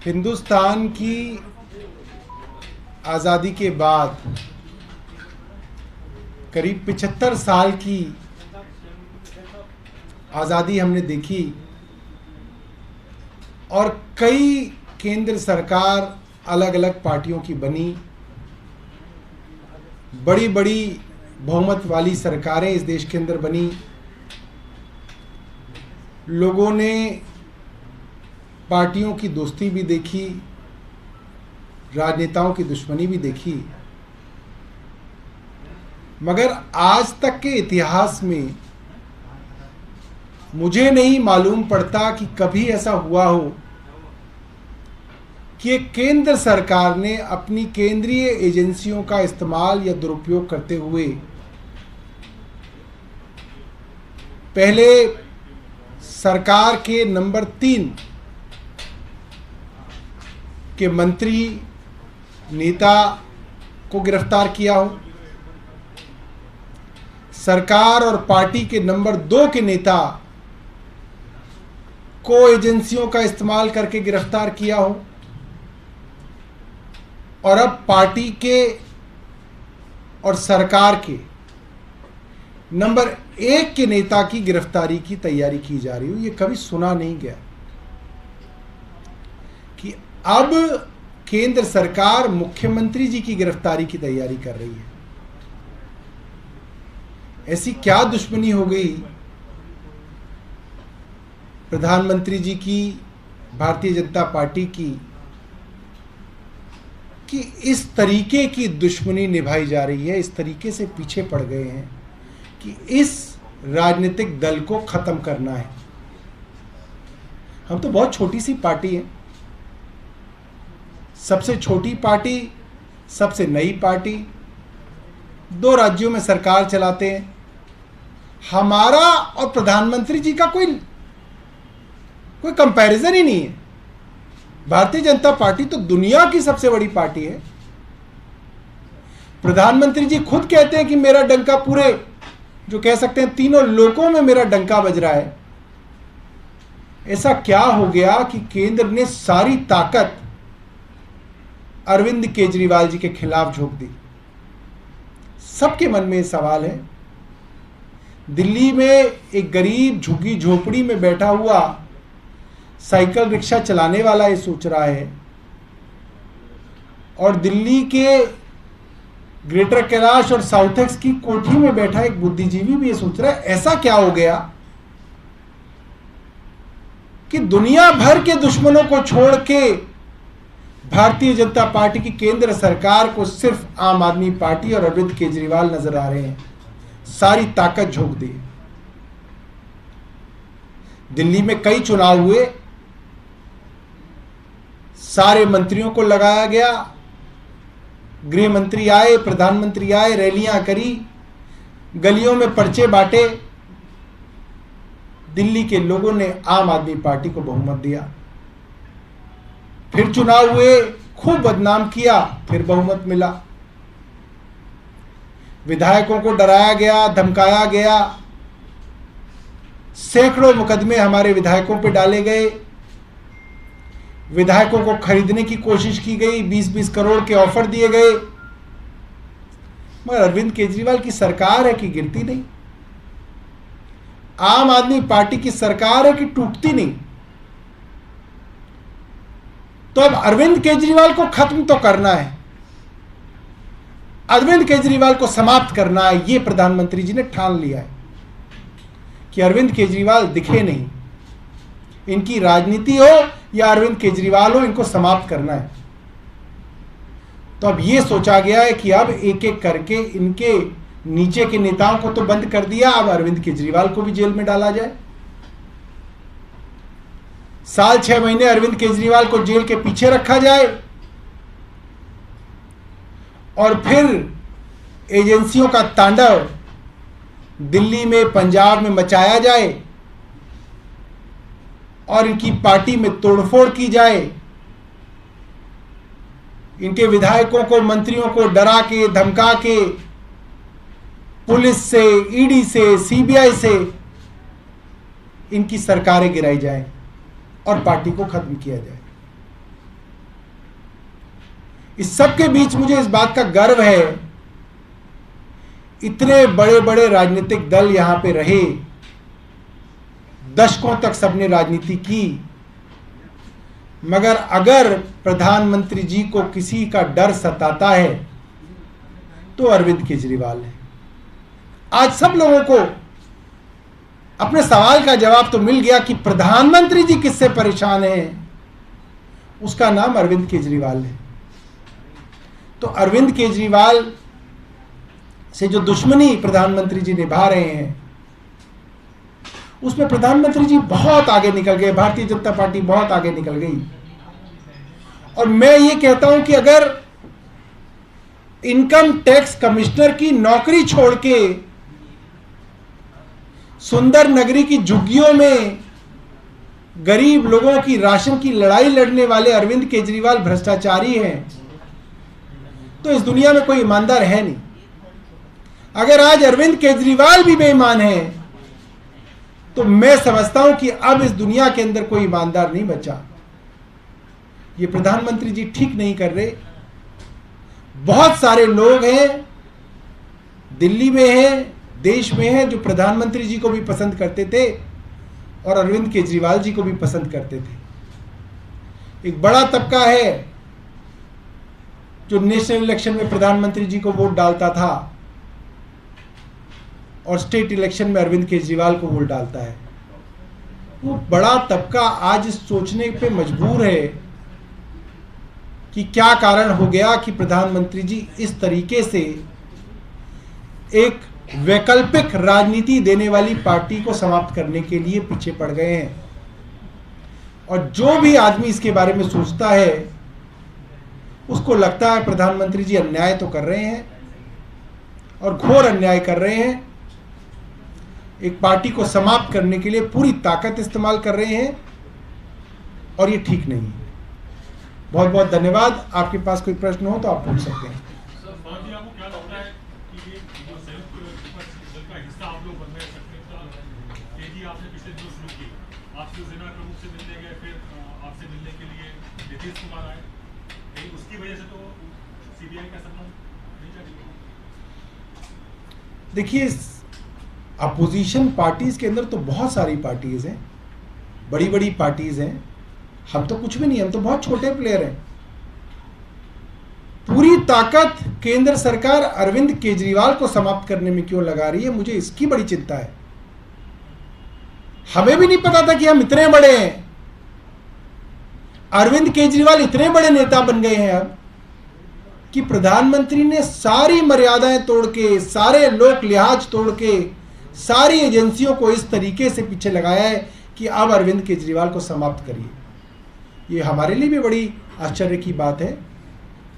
हिंदुस्तान की आज़ादी के बाद करीब 75 साल की आज़ादी हमने देखी और कई केंद्र सरकार अलग अलग पार्टियों की बनी, बड़ी बड़ी बहुमत वाली सरकारें इस देश के अंदर बनी। लोगों ने पार्टियों की दोस्ती भी देखी, राजनेताओं की दुश्मनी भी देखी, मगर आज तक के इतिहास में मुझे नहीं मालूम पड़ता कि कभी ऐसा हुआ हो कि केंद्र सरकार ने अपनी केंद्रीय एजेंसियों का इस्तेमाल या दुरुपयोग करते हुए पहले सरकार के नंबर 3 के मंत्री नेता को गिरफ्तार किया हो, सरकार और पार्टी के नंबर 2 के नेता को एजेंसियों का इस्तेमाल करके गिरफ्तार किया हो, और अब पार्टी के और सरकार के नंबर 1 के नेता की गिरफ्तारी की तैयारी की जा रही हो। ये कभी सुना नहीं गया कि अब केंद्र सरकार मुख्यमंत्री जी की गिरफ्तारी की तैयारी कर रही है। ऐसी क्या दुश्मनी हो गई प्रधानमंत्री जी की, भारतीय जनता पार्टी की, कि इस तरीके की दुश्मनी निभाई जा रही है, इस तरीके से पीछे पड़ गए हैं कि इस राजनीतिक दल को खत्म करना है। हम तो बहुत छोटी सी पार्टी हैं, सबसे छोटी पार्टी, सबसे नई पार्टी, 2 राज्यों में सरकार चलाते हैं। हमारा और प्रधानमंत्री जी का कोई कंपैरिजन ही नहीं है। भारतीय जनता पार्टी तो दुनिया की सबसे बड़ी पार्टी है। प्रधानमंत्री जी खुद कहते हैं कि मेरा डंका पूरे, जो कह सकते हैं, तीनों लोकों में मेरा डंका बज रहा है। ऐसा क्या हो गया कि केंद्र ने सारी ताकत अरविंद केजरीवाल जी के खिलाफ झोंक दी? सबके मन में सवाल है। दिल्ली में एक गरीब झुग्गी झोपड़ी में बैठा हुआ साइकिल रिक्शा चलाने वाला ये सोच रहा है, और दिल्ली के ग्रेटर कैलाश और साउथेक्स की कोठी में बैठा एक बुद्धिजीवी भी ये सोच रहा है। ऐसा क्या हो गया कि दुनिया भर के दुश्मनों को छोड़ के भारतीय जनता पार्टी की केंद्र सरकार को सिर्फ आम आदमी पार्टी और अरविंद केजरीवाल नजर आ रहे हैं? सारी ताकत झोंक दी। दिल्ली में कई चुनाव हुए, सारे मंत्रियों को लगाया गया, गृह मंत्री आए, प्रधानमंत्री आए, रैलियां करी, गलियों में पर्चे बांटे। दिल्ली के लोगों ने आम आदमी पार्टी को बहुमत दिया। फिर चुनाव हुए, खूब बदनाम किया, फिर बहुमत मिला। विधायकों को डराया गया, धमकाया गया, सैकड़ों मुकदमे हमारे विधायकों पे डाले गए, विधायकों को खरीदने की कोशिश की गई, 20-20 करोड़ के ऑफर दिए गए, मगर अरविंद केजरीवाल की सरकार है कि गिरती नहीं, आम आदमी पार्टी की सरकार है कि टूटती नहीं। तो अब अरविंद केजरीवाल को खत्म तो करना है, अरविंद केजरीवाल को समाप्त करना है। यह प्रधानमंत्री जी ने ठान लिया है कि अरविंद केजरीवाल दिखे नहीं, इनकी राजनीति हो या अरविंद केजरीवाल हो, इनको समाप्त करना है। तो अब यह सोचा गया है कि अब एक एक करके इनके नीचे के नेताओं को तो बंद कर दिया, अब अरविंद केजरीवाल को भी जेल में डाला जाए। साल 6 महीने अरविंद केजरीवाल को जेल के पीछे रखा जाए और फिर एजेंसियों का तांडव दिल्ली में, पंजाब में मचाया जाए और इनकी पार्टी में तोड़फोड़ की जाए, इनके विधायकों को, मंत्रियों को डरा के, धमका के, पुलिस से, ईडी से, सीबीआई से इनकी सरकारें गिराई जाए और पार्टी को खत्म किया जाए। इस सब के बीच मुझे इस बात का गर्व है, इतने बड़े बड़े राजनीतिक दल यहां पे रहे, दशकों तक सबने राजनीति की, मगर अगर प्रधानमंत्री जी को किसी का डर सताता है तो अरविंद केजरीवाल है। आज सब लोगों को अपने सवाल का जवाब तो मिल गया कि प्रधानमंत्री जी किससे परेशान हैं, उसका नाम अरविंद केजरीवाल है। तो अरविंद केजरीवाल से जो दुश्मनी प्रधानमंत्री जी निभा रहे हैं, उसमें प्रधानमंत्री जी बहुत आगे निकल गए, भारतीय जनता पार्टी बहुत आगे निकल गई। और मैं ये कहता हूं कि अगर इनकम टैक्स कमिश्नर की नौकरी छोड़ के सुंदर नगरी की झुग्गियों में गरीब लोगों की राशन की लड़ाई लड़ने वाले अरविंद केजरीवाल भ्रष्टाचारी हैं, तो इस दुनिया में कोई ईमानदार है नहीं। अगर आज अरविंद केजरीवाल भी बेईमान है तो मैं समझता हूं कि अब इस दुनिया के अंदर कोई ईमानदार नहीं बचा। ये प्रधानमंत्री जी ठीक नहीं कर रहे। बहुत सारे लोग हैं, दिल्ली में हैं, देश में हैं, जो प्रधानमंत्री जी को भी पसंद करते थे और अरविंद केजरीवाल जी को भी पसंद करते थे। एक बड़ा तबका है जो नेशनल इलेक्शन में प्रधानमंत्री जी को वोट डालता था और स्टेट इलेक्शन में अरविंद केजरीवाल को वोट डालता है। वो बड़ा तबका आज इस सोचने पे मजबूर है कि क्या कारण हो गया कि प्रधानमंत्री जी इस तरीके से एक वैकल्पिक राजनीति देने वाली पार्टी को समाप्त करने के लिए पीछे पड़ गए हैं। और जो भी आदमी इसके बारे में सोचता है उसको लगता है प्रधानमंत्री जी अन्याय तो कर रहे हैं और घोर अन्याय कर रहे हैं, एक पार्टी को समाप्त करने के लिए पूरी ताकत इस्तेमाल कर रहे हैं, और ये ठीक नहीं है। बहुत बहुत धन्यवाद। आपके पास कोई प्रश्न हो तो आप पूछ सकते हैं। देखिए, अपोजिशन पार्टीज के अंदर तो बहुत सारी पार्टीज हैं, बड़ी बड़ी पार्टीज हैं। हम तो कुछ भी नहीं, हम तो बहुत छोटे प्लेयर हैं। पूरी ताकत केंद्र सरकार अरविंद केजरीवाल को समाप्त करने में क्यों लगा रही है, मुझे इसकी बड़ी चिंता है। हमें भी नहीं पता था कि हम इतने बड़े हैं। अरविंद केजरीवाल इतने बड़े नेता बन गए हैं अब कि प्रधानमंत्री ने सारी मर्यादाएं तोड़ के, सारे लोक लिहाज तोड़ के, सारी एजेंसियों को इस तरीके से पीछे लगाया है कि अब अरविंद केजरीवाल को समाप्त करिए। ये हमारे लिए भी बड़ी आश्चर्य की बात है।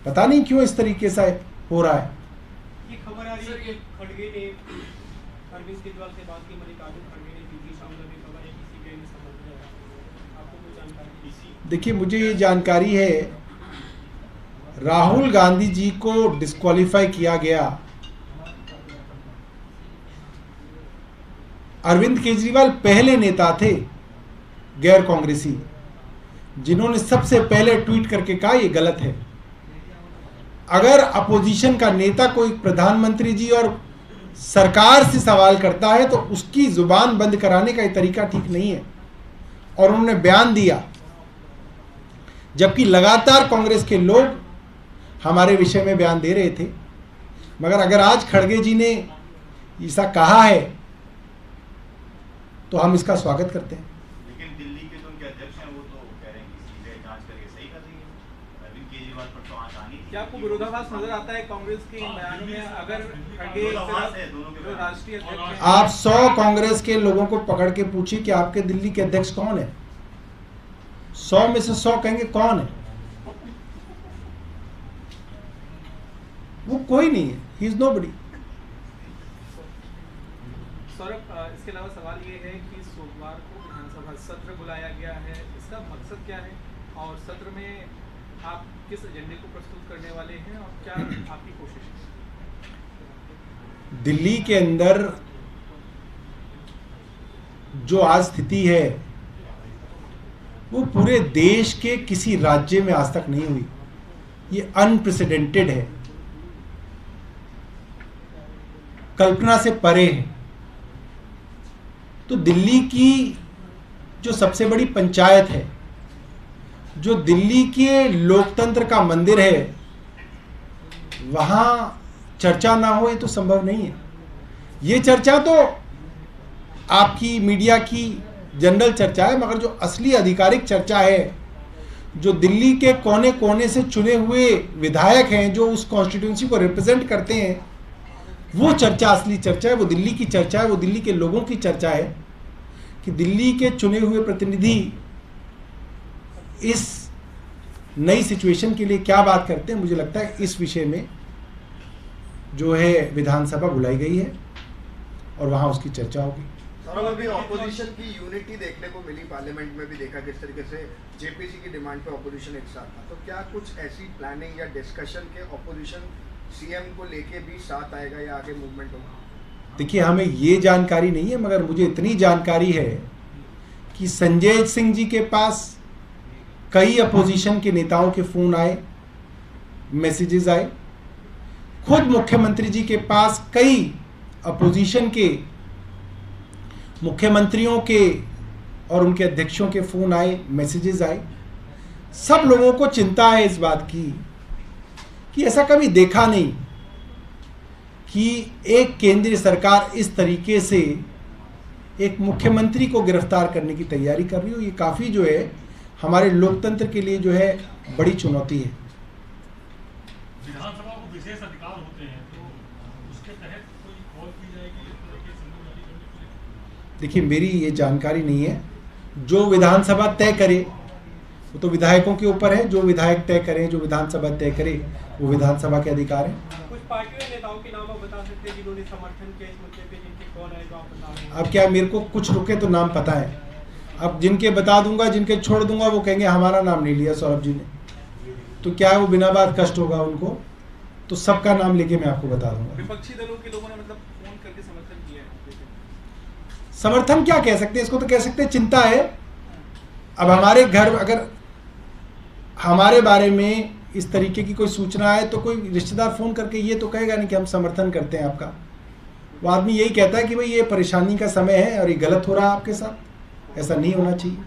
पता नहीं क्यों इस तरीके से हो रहा है। ये खबर आ रही है कि खड़गे ने अरविंद केजरीवाल से बात की, मल्लिकार्जुन खड़गे ने पीटी शामला में खबर है किसी के संबंध में, आपको कोई जानकारी? देखिए, मुझे ये जानकारी है, राहुल गांधी जी को डिस्क्वालीफाई किया गया। अरविंद केजरीवाल पहले नेता थे गैर कांग्रेसी जिन्होंने सबसे पहले ट्वीट करके कहा ये गलत है। अगर अपोजिशन का नेता कोई प्रधानमंत्री जी और सरकार से सवाल करता है तो उसकी जुबान बंद कराने का ये तरीका ठीक नहीं है। और उन्होंने बयान दिया, जबकि लगातार कांग्रेस के लोग हमारे विषय में बयान दे रहे थे। मगर अगर आज खड़गे जी ने ऐसा कहा है तो हम इसका स्वागत करते हैं। लेकिन दिल्ली के जो उनके अध्यक्ष हैं वो तो कह रहे हैं कि सीबीआई जांच करके सही कर रही है। अरविंद केजरीवाल पर तो आंच आनी थी। क्या आपको विरोधाभास नजर आता है कांग्रेस के इन बयानों में? अगर खड़गे जो राष्ट्रीय अध्यक्ष हैं, आप 100 कांग्रेस के लोगों को पकड़ के पूछिए कि आपके दिल्ली के अध्यक्ष कौन है। 100 में से 100 कहेंगे कौन है। वो कोई नहीं है, ही इज नोबडी। सौरभ, इसके अलावा सवाल ये है कि सोमवार को विधानसभा सत्र बुलाया गया है, इसका मकसद क्या है और सत्र में आप किस एजेंडे को प्रस्तुत करने वाले हैं और क्या आपकी कोशिश है? दिल्ली के अंदर जो आज स्थिति है वो पूरे देश के किसी राज्य में आज तक नहीं हुई। ये अनप्रेसिडेंटेड है, कल्पना से परे है। तो दिल्ली की जो सबसे बड़ी पंचायत है, जो दिल्ली के लोकतंत्र का मंदिर है, वहां चर्चा ना हो ये तो संभव नहीं है। ये चर्चा तो आपकी मीडिया की जनरल चर्चा है, मगर जो असली आधिकारिक चर्चा है, जो दिल्ली के कोने कोने से चुने हुए विधायक हैं, जो उस कॉन्स्टिट्यूंसी को रिप्रेजेंट करते हैं, वो चर्चा असली चर्चा है, वो दिल्ली की चर्चा है, वो दिल्ली के लोगों की चर्चा है कि दिल्ली के चुने हुए प्रतिनिधि इस नई सिचुएशन के लिए क्या बात करते हैं। मुझे लगता है इस विषय में जो है विधानसभा बुलाई गई है और वहां उसकी चर्चा होगी। सौरभ, अभी ऑपोजिशन की यूनिटी देखने को मिली, पार्लियामेंट में भी देखा किस तरीके से जेपीसी की डिमांड पे ऑपोजिशन एक साथ था। तो क्या कुछ ऐसी प्लानिंग या डिस्कशन के ऑपोजिशन सीएम को लेके भी साथ आएगा या आगे मूवमेंट होगा? देखिए, हमें ये जानकारी नहीं है, मगर मुझे इतनी जानकारी है कि संजय सिंह जी के पास कई अपोजिशन के नेताओं के फोन आए, मैसेजेस आए। खुद मुख्यमंत्री जी के पास कई अपोजिशन के मुख्यमंत्रियों के और उनके अध्यक्षों के फोन आए, मैसेजेस आए। सब लोगों को चिंता है इस बात की कि ऐसा कभी देखा नहीं कि एक केंद्रीय सरकार इस तरीके से एक मुख्यमंत्री को गिरफ्तार करने की तैयारी कर रही हो। ये काफ़ी जो है हमारे लोकतंत्र के लिए जो है बड़ी चुनौती है। विधानसभा को विशेष अधिकार होते हैं, तो उसके तहत कोई कॉल की जाएगी इस तरह के समूह जारी करने के लिए? देखिए, मेरी ये जानकारी नहीं है। जो विधानसभा तय करे वो तो विधायकों के ऊपर है। जो विधायक तय करें, जो विधानसभा तय करे, वो विधानसभा के अधिकार है। कुछ पार्टियों नेताओं के नाम आप बता सकते हैं जिन्होंने समर्थन किया इस मुद्दे पे, जिनके कौन है जो आप बता रहे हैं? अब क्या मेरे को कुछ रुके तो नाम पता है, अब जिनके बता दूंगा, जिनके छोड़ दूंगा, वो कहेंगे हमारा नाम नहीं लिया सौरभ जी ने, तो क्या है वो बिना बात कष्ट होगा उनको। तो सबका नाम लेके मैं आपको बता दूंगा। विपक्षी दलों के लोगों ने मतलब फोन करके समर्थन किया है। समर्थन क्या कह सकते हैं, इसको तो कह सकते हैं चिंता है। अब हमारे घर अगर हमारे बारे में इस तरीके की कोई सूचना है तो कोई रिश्तेदार फोन करके ये तो कहेगा नहीं कि हम समर्थन करते हैं आपका। वो आदमी यही कहता है कि भाई ये परेशानी का समय है और ये गलत हो रहा है आपके साथ, ऐसा नहीं होना चाहिए।